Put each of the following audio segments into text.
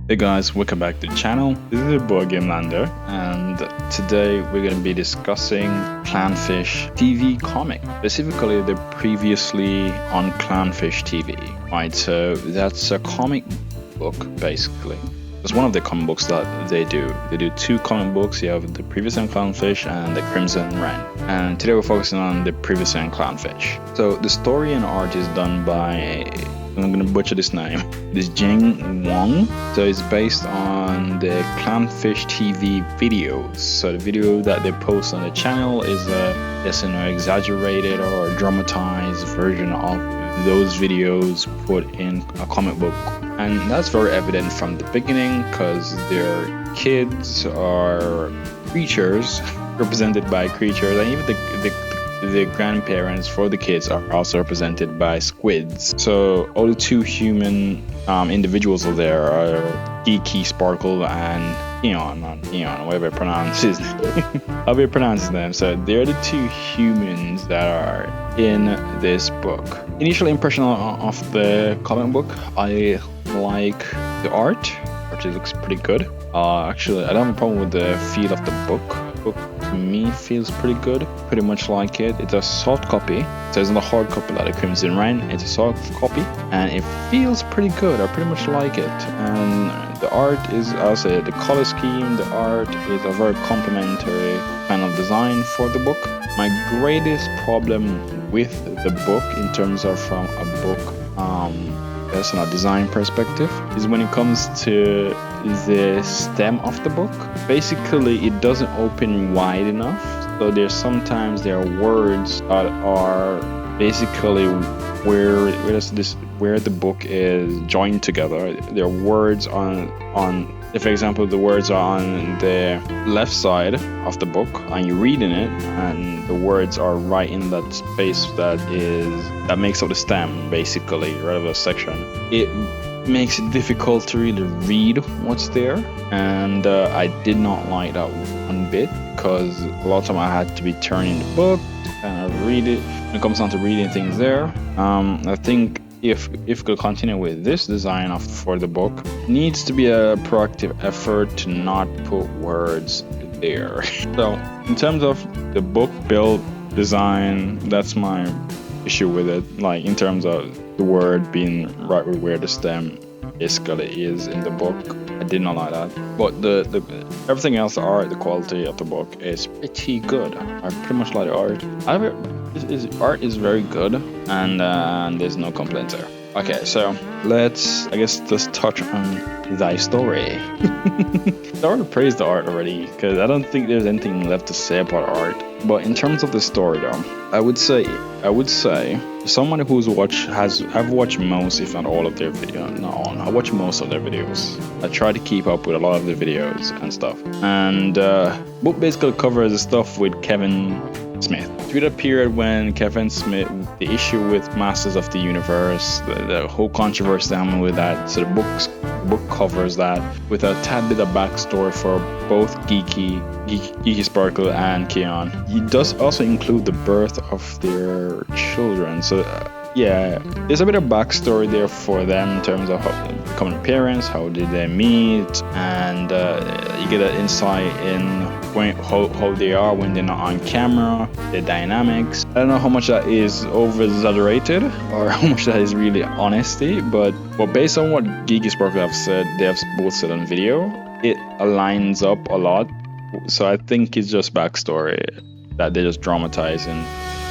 Hey guys, welcome back to the channel. This is your boy Gamelander, and today we're going to be discussing Clownfish TV comic, specifically the previously on Clownfish TV. Right, so that's a comic book basically. It's one of the comic books that they do. They do two comic books. You have the previous on Clownfish and the Crimson Wren. And today we're focusing on the previous on Clownfish. So the story and art is done by, I'm gonna butcher this name, this Jing Wong. So it's based on the Clownfish TV videos. So the video that they post on the channel is a exaggerated or dramatized version of those videos put in a comic book. And that's very evident from the beginning because their kids are creatures represented by creatures, and even the grandparents for the kids are also represented by squids. So all the two human individuals are there are Geeky, Sparkle, and Eon, whatever you pronounce his however you pronounce his name. So they're the two humans that are in this book. Initial impression of the comic book, I like the art. It looks pretty good. Actually, I don't have a problem with the feel of the book. Book to me feels pretty good, pretty much like it. It's a soft copy, so it's not a hard copy like the Crimson Wren. It's a soft copy, and it feels pretty good. I pretty much like it. And the art is, I'll say, the color scheme, the art is a very complimentary kind of design for the book. My greatest problem with the book, in terms of from a book personal design perspective, is when it comes to the stem of the book. Basically, it doesn't open wide enough, so sometimes there are words that are basically where the book is joined together. There are words on if, for example, the words are on the left side of the book and you're reading it, and the words are right in that space that makes up the stem, basically, right of the section. It makes it difficult to really read what's there, and I did not like that one bit, because a lot of time I had to be turning the book to kind of read it. When it comes down to reading things there, I think if we could continue with this design for the book, it needs to be a proactive effort to not put words there. So in terms of the book build design, that's my issue with it. Like in terms of the word being right where the stem basically is in the book, I did not like that. But the everything else, the art, the quality of the book is pretty good. I pretty much like the art. Art is very good, and there's no complaints there. Okay, so let's touch on thy story. I already praised the art already, because I don't think there's anything left to say about art. But in terms of the story, though, I would say someone I've watched most, if not all of their videos. No, I watch most of their videos. I try to keep up with a lot of the videos and stuff. And book basically covers the stuff with Kevin Smith. Through the period when Kevin Smith, the issue with Masters of the Universe, the whole controversy with that. So the book covers that with a tad bit of backstory for both Geeky, Sparkle, and Keon. It does also include the birth of their children. So yeah, there's a bit of backstory there for them in terms of how becoming parents, how did they meet, and you get an insight in how they are when they're not on camera, the dynamics. I don't know how much that is over-exaggerated or how much that is really honesty, but based on what Geeky Sparkle have said, they have both said on video, it aligns up a lot. So I think it's just backstory that they just dramatize in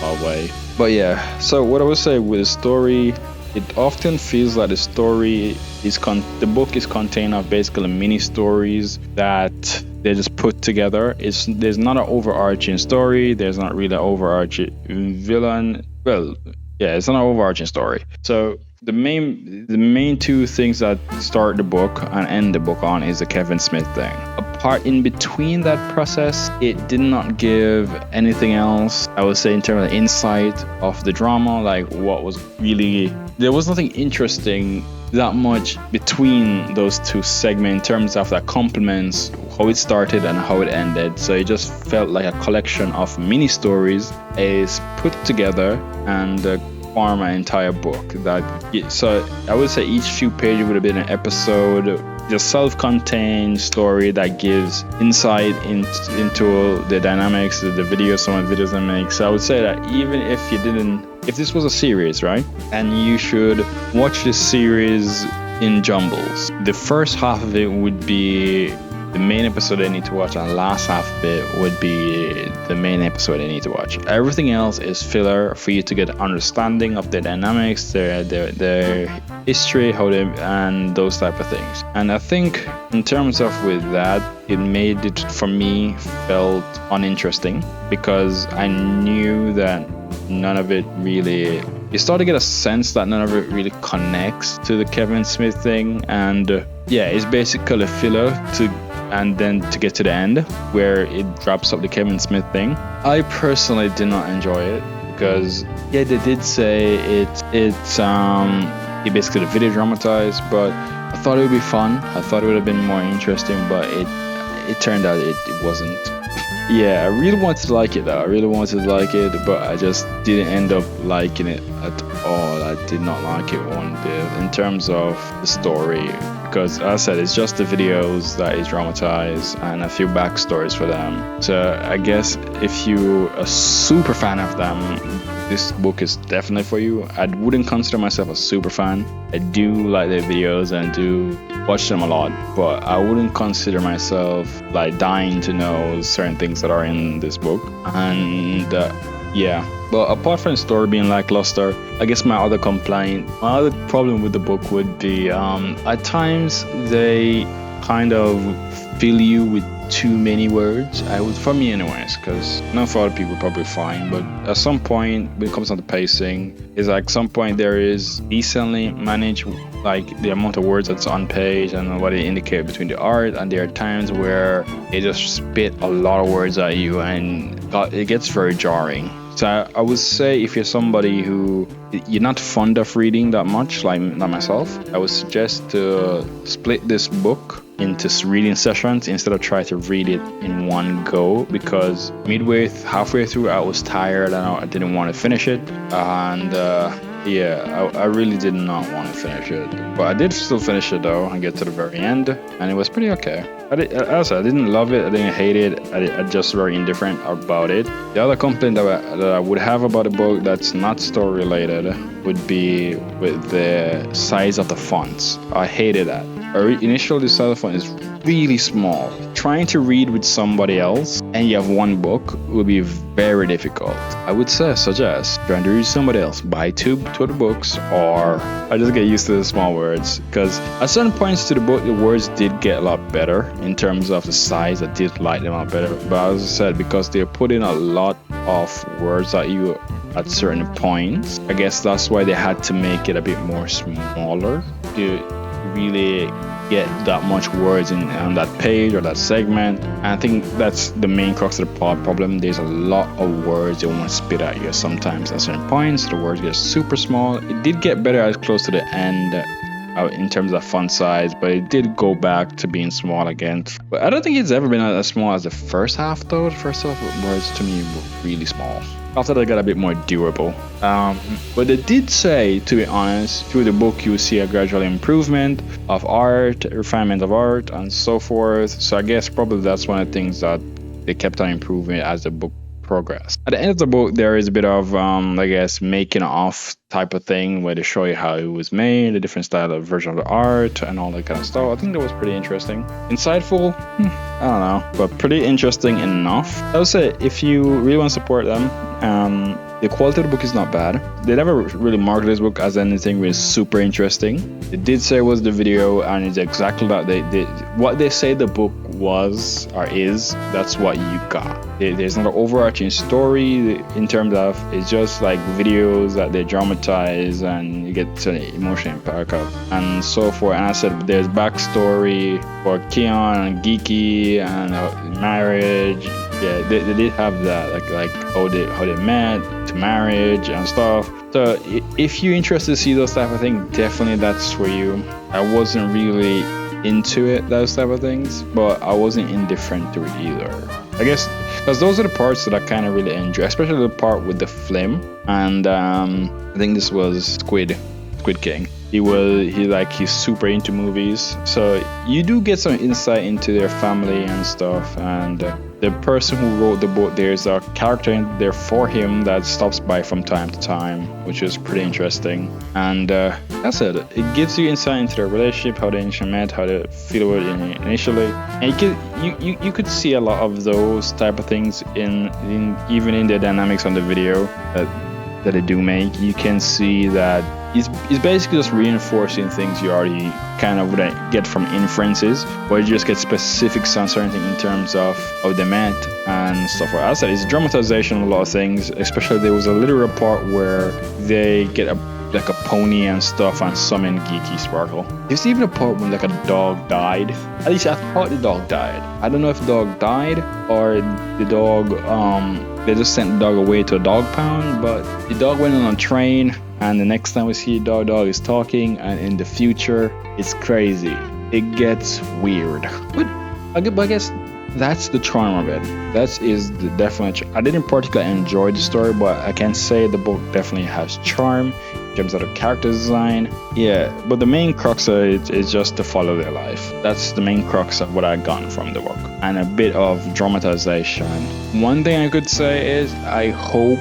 a way. But yeah, so what I would say with the story, it often feels like the book is contained of basically mini stories that they just put together. There's not an overarching story. There's not really an overarching villain. Well, yeah, it's not an overarching story. So the main two things that start the book and end the book on is the Kevin Smith thing. Apart in between that process, it did not give anything else, I would say, in terms of insight of the drama, like there was nothing interesting that much between those two segments in terms of that complements how it started and how it ended. So it just felt like a collection of mini stories is put together and form an entire book. So I would say each few pages would have been an episode the self-contained story that gives insight into the dynamics of the videos, some of the videos I make. So I would say that even if this was a series, right, and you should watch this series in jumbles, the first half of it would be the main episode I need to watch, and the last half of it would be the main episode I need to watch. Everything else is filler for you to get an understanding of the dynamics, their history, and those type of things. And I think in terms of with that, it made it for me felt uninteresting because I knew that none of it really. You start to get a sense that none of it really connects to the Kevin Smith thing, and yeah, it's basically filler and then to get to the end where it drops up the Kevin Smith thing. I personally did not enjoy it because yeah, they did say it basically video dramatized, but I thought it would be fun. I thought it would have been more interesting, but it turned out it wasn't. Yeah, I really wanted to like it though. I really wanted to like it, but I just didn't end up liking it at all. I did not like it one bit in terms of the story, because as I said, it's just the videos that is dramatized and a few backstories for them. So I guess if you're a super fan of them, this book is definitely for you. I wouldn't consider myself a super fan. I do like their videos and do watch them a lot, but I wouldn't consider myself like dying to know certain things that are in this book. And yeah, but apart from the story being lackluster, I guess my other problem with the book would be at times they kind of fill you with too many words. For me anyways, because not for other people probably fine, but at some point when it comes down to pacing, is like some point there is decently managed like the amount of words that's on page and what it indicates between the art, and there are times where it just spit a lot of words at you and it gets very jarring. So I would say if you're somebody who you're not fond of reading that much, like not myself, I would suggest to split this book into reading sessions instead of try to read it in one go, because halfway through I was tired and I didn't want to finish it, and I really did not want to finish it, but I did still finish it though and get to the very end, and it was pretty okay. I didn't love it, I didn't hate it, I just very indifferent about it. The other complaint that I would have about a book that's not story related would be with the size of the fonts. I hated that. Initially, the size of the font is really small. Trying to read with somebody else and you have one book would be very difficult. I would suggest trying to read with somebody else, buy two other books, or I just get used to the small words, because at certain points to the book the words did get a lot better in terms of the size. I did like them a lot better, but as I said, because they put in a lot of words at you at certain points, I guess that's why they had to make it a bit more smaller to really get that much words on that page or that segment. And I think that's the main crux of the problem. There's a lot of words they want to spit at you. Sometimes at certain points the words get super small. It did get better as close to the end in terms of font size, but it did go back to being small again. But I don't think it's ever been as small as the first half though. The first half words to me were really small. After that, got a bit more durable. But they did say, to be honest, through the book you see a gradual improvement of art, refinement of art, and so forth. So I guess probably that's one of the things that they kept on improving as the book progressed. At the end of the book, there is a bit of, I guess, making off type of thing where they show you how it was made, the different style of version of the art, and all that kind of stuff. I think that was pretty interesting. Insightful? I don't know, but pretty interesting enough. I would say if you really want to support them, the quality of the book is not bad. They never really marketed this book as anything really super interesting. They did say it was the video, and it's exactly that. What they say the book was or is, that's what you got. There's not an overarching story in terms of, it's just like videos that they dramatize and you get to the emotional impact of and so forth. And I said there's backstory for Keon and Geeky and marriage. Yeah, they did have that, like how they met to marriage and stuff. So if you're interested to see those type of things, definitely that's for you. I wasn't really into it, those type of things, but I wasn't indifferent to it either. I guess because those are the parts that I kind of really enjoy, especially the part with the phlegm. And I think this was Squid King. he's super into movies, so you do get some insight into their family and stuff. And the person who wrote the book, there's a character in there for him that stops by from time to time, which is pretty interesting. And that's it. It gives you insight into their relationship, how they initially met, how they feel with it initially, and you could see a lot of those type of things in even in the dynamics on the video that they do make. You can see that it's basically just reinforcing things you already kind of would get from inferences, but you just get specifics on certain things in terms of how they met and stuff like that. As I said, it's dramatization of a lot of things, especially there was a literal part where they get like a pony and stuff and summon Geeky Sparkle. There's even a part when like a dog died. At least I thought the dog died. I don't know if the dog died or the dog they just sent the dog away to a dog pound, but the dog went on a train, and the next time we see the dog is talking, and in the future it's crazy. It gets weird. But I guess that's the charm of it. That is the definite. I didn't particularly enjoy the story, but I can say the book definitely has charm in terms of the character design. Yeah, but the main crux of it is just to follow their life. That's the main crux of what I got from the book, and a bit of dramatization. One thing I could say is I hope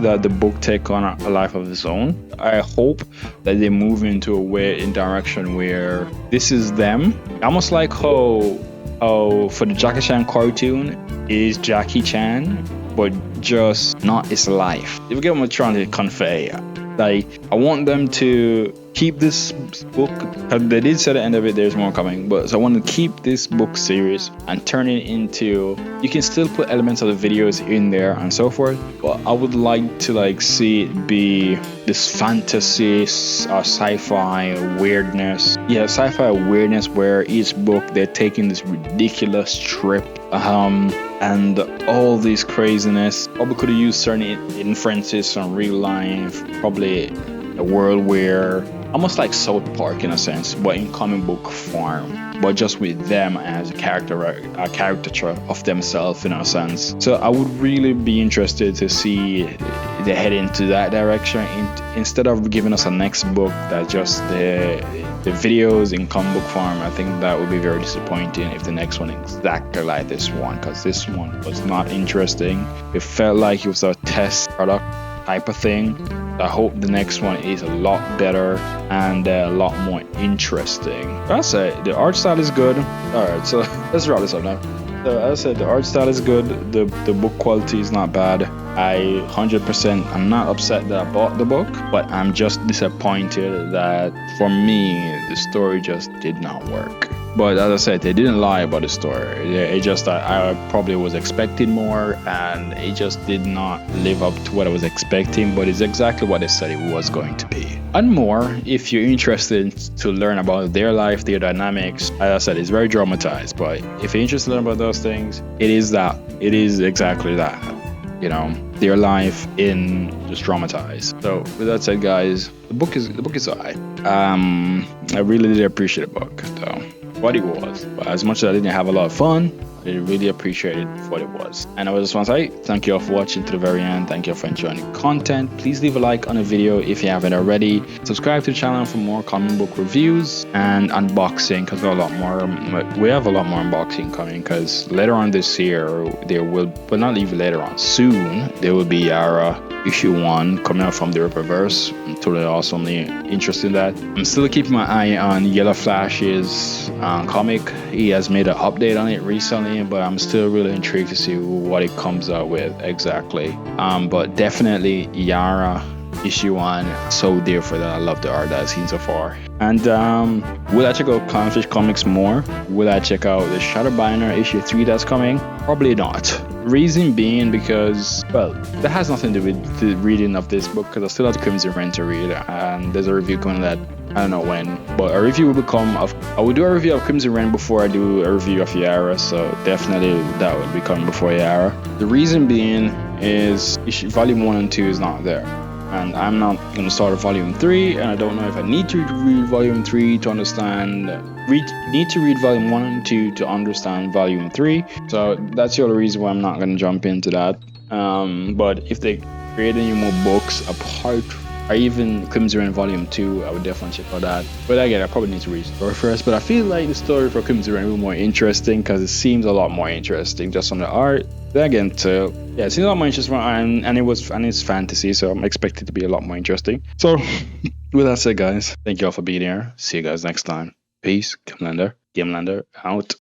that the book take on a life of its own. I hope that they move into a direction where this is them, almost like how for the Jackie Chan cartoon is Jackie Chan, but just not his life. If you get what I'm trying to convey, like I want them to keep this book, because they did say at the end of it there's more coming, but so I want to keep this book series and turn it into, you can still put elements of the videos in there and so forth, but I would like to like see it be this fantasy sci-fi weirdness. Yeah, sci-fi weirdness where each book they're taking this ridiculous trip and all this craziness. Probably could have used certain inferences from real life, probably a world where almost like South Park in a sense, but in comic book form, but just with them as a caricature of themselves in a sense. So I would really be interested to see they head into that direction instead of giving us a next book that just the videos in comic book form. I think that would be very disappointing if the next one is exactly like this one, because this one was not interesting. It felt like it was a test product type of thing. I hope the next one is a lot better and a lot more interesting. That's it. The art style is good. Alright, so let's wrap this up now. So as I said, the art style is good. The book quality is not bad. I 100%, I'm not upset that I bought the book, but I'm just disappointed that for me, the story just did not work. But as I said, they didn't lie about the story. It just, I probably was expecting more, and it just did not live up to what I was expecting, but it's exactly what they said it was going to be. And more, if you're interested to learn about their life, their dynamics, as I said, it's very dramatized, but if you're interested in about those things, it is exactly that. You know, their life in just dramatized. So with that said, guys, the book is alright. I really did appreciate the book, though. What it was, but as much as I didn't have a lot of fun, I really appreciate it for what it was. And I just want to say thank you all for watching to the very end. Thank you all for enjoying the content. Please leave a like on the video if you haven't already. Subscribe to the channel for more comic book reviews and unboxing, because we have a lot more unboxing coming, because later on this year there will, but not even later on, soon there will be our issue 1 coming out from the Rippaverse. I'm totally awesomely interested in that. I'm still keeping my eye on Yellow Flash's comic. He has made an update on it recently, but I'm still really intrigued to see what it comes out with exactly. But definitely Yara issue 1, so dear for that. I love the art that I've seen so far. And will I check out Clownfish comics more? Will I check out the Shadowbinder issue 3 that's coming? Probably not. Reason being because, well, that has nothing to do with the reading of this book, because I still have the Crimson Reign to read, and there's a review coming that I don't know when, but a review will come of, I will do a review of Crimson Reign before I do a review of Yara, so definitely that will be coming before Yara. The reason being is volume 1 and 2 is not there, and I'm not going to start a volume 3, and I don't know if I need to read volume 3 to understand, need to read volume 1 and 2 to understand volume 3, so that's the only reason why I'm not going to jump into that. But if they create any more books apart or even Crimson Volume 2, I would definitely check out that. But again, I probably need to read the story first. But I feel like the story for Crimson Rain is more interesting because it seems a lot more interesting just on the art. Then again, too, yeah, it seems a lot more interesting, and it's fantasy, so I'm expected to be a lot more interesting. So, with that said, guys, thank you all for being here. See you guys next time. Peace, Gamelander out.